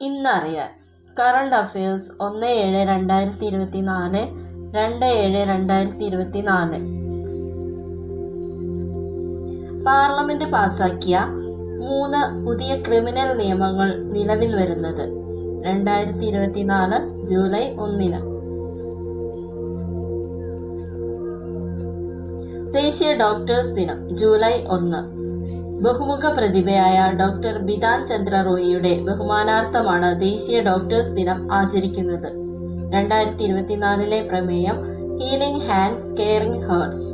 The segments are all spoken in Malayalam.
ഇന്നറിയാൻ കറണ്ട് അഫയേഴ്സ് 1/7/2024 2/7/2024. പാർലമെന്റ് പാസാക്കിയ 3 പുതിയ ക്രിമിനൽ നിയമങ്ങൾ നിലവിൽ വരുന്നത് 2024 ജൂലൈ 1. ദേശീയ ഡോക്ടേഴ്സ് ദിനം ജൂലൈ 1. ബഹുമുഖ പ്രതിഭയായ ഡോക്ടർ ബിധാൻ ചന്ദ്ര റോയിയുടെ ബഹുമാനാർത്ഥമാണ് ദേശീയ ഡോക്ടേഴ്സ് ദിനം ആചരിക്കുന്നത്. 2024 പ്രമേയം healing hands caring hearts.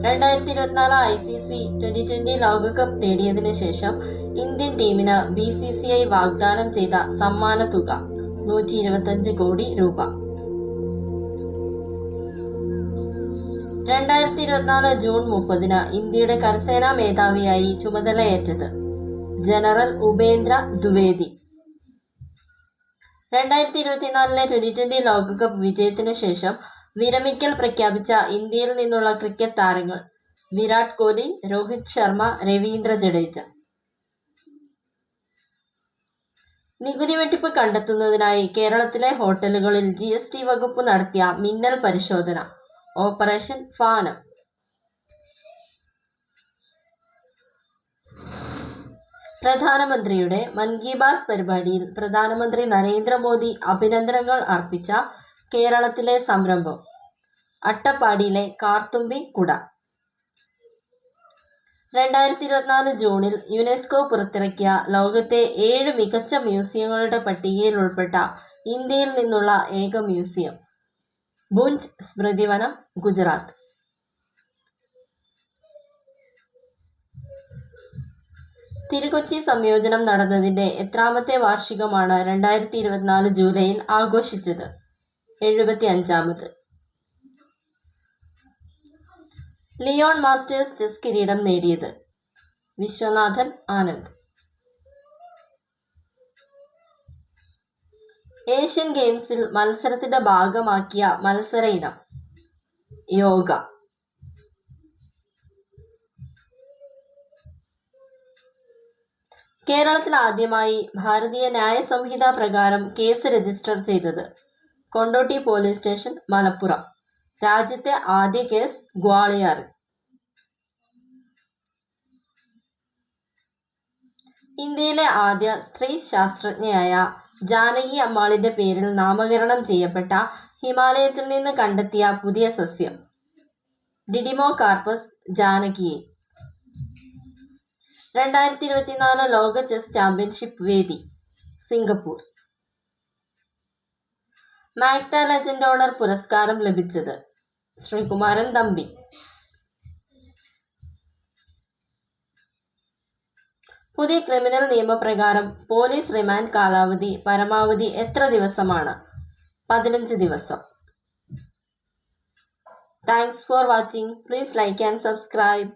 2024 ICC T20 ലോകകപ്പ് നേടിയതിനു ശേഷം ഇന്ത്യൻ ടീമിന് BCCI വാഗ്ദാനം ചെയ്ത സമ്മാന തുക 125 കോടി രൂപ. 2024 ജൂൺ 30 ഇന്ത്യയുടെ കരസേനാ മേധാവിയായി ചുമതലയേറ്റത് ജനറൽ ഉപേന്ദ്ര ദ്വിവേദി. 2024 T20 ലോകകപ്പ് വിജയത്തിനു ശേഷം വിരമിക്കൽ പ്രഖ്യാപിച്ച ഇന്ത്യയിൽ നിന്നുള്ള ക്രിക്കറ്റ് താരങ്ങൾ വിരാട് കോഹ്ലി, രോഹിത് ശർമ്മ, രവീന്ദ്ര ജഡേജ. നികുതി വെട്ടിപ്പ് കണ്ടെത്തുന്നതിനായി കേരളത്തിലെ ഹോട്ടലുകളിൽ GST വകുപ്പ് നടത്തിയ മിന്നൽ പരിശോധന ഓപ്പറേഷൻ ഫാനം. പ്രധാനമന്ത്രിയുടെ മൻ കി ബാത് പരിപാടിയിൽ പ്രധാനമന്ത്രി നരേന്ദ്രമോദി അഭിനന്ദനങ്ങൾ അർപ്പിച്ച കേരളത്തിലെ സംരംഭം അട്ടപ്പാടിയിലെ കാർത്തുമ്പി കുട. 2024 ജൂണിൽ യുനെസ്കോ പുറത്തിറക്കിയ ലോകത്തെ 7 മികച്ച മ്യൂസിയങ്ങളുടെ പട്ടികയിൽ ഉൾപ്പെട്ട ഇന്ത്യയിൽ നിന്നുള്ള ഏക മ്യൂസിയം ഭുഞ്ച് സ്മൃതിവനം, ഗുജറാത്ത്. തിരുക്കൊച്ചി സംയോജനം നടന്നതിന്റെ എത്രാമത്തെ വാർഷികമാണ് 2024 ജൂലൈയിൽ ആഘോഷിച്ചത്? 75ാമത്. ലിയോൺ മാസ്റ്റേഴ്സ് ചെസ് കിരീടം നേടിയത് വിശ്വനാഥൻ ആനന്ദ്. ഏഷ്യൻ ഗെയിംസിൽ മത്സരത്തിന്റെ ഭാഗമാക്കിയ മത്സര ഇനം യോഗ. കേരളത്തിൽ ആദ്യമായി ഭാരതീയ ന്യായ സംഹിത പ്രകാരം കേസ് രജിസ്റ്റർ ചെയ്തത് കൊണ്ടോട്ടി പോലീസ് സ്റ്റേഷൻ, മലപ്പുറം. രാജ്യത്തെ ആദ്യ കേസ് ഗ്വാളിയാറിൽ. ഇന്ത്യയിലെ ആദ്യ സ്ത്രീ ശാസ്ത്രജ്ഞയായ ജാനകി അമ്മാളിന്റെ പേരിൽ നാമകരണം ചെയ്യപ്പെട്ട ഹിമാലയത്തിൽ നിന്ന് കണ്ടെത്തിയ പുതിയ സസ്യം ഡിഡിമോകാർപ്പസ് ജാനകിയെ. 2024 ലോക ചെസ് ചാമ്പ്യൻഷിപ്പ് വേദി സിംഗപ്പൂർ. മാഗ്ന ലെജൻഡ് ഓണർ പുരസ്കാരം ലഭിച്ചത് ശ്രീകുമാരൻ തമ്പി. പുതിയ ക്രിമിനൽ നിയമപ്രകാരം പോലീസ് റിമാൻഡ് കാലാവധി പരമാവധി എത്ര ദിവസമാണ്? 15 ദിവസം. Thanks for watching. Please like and subscribe.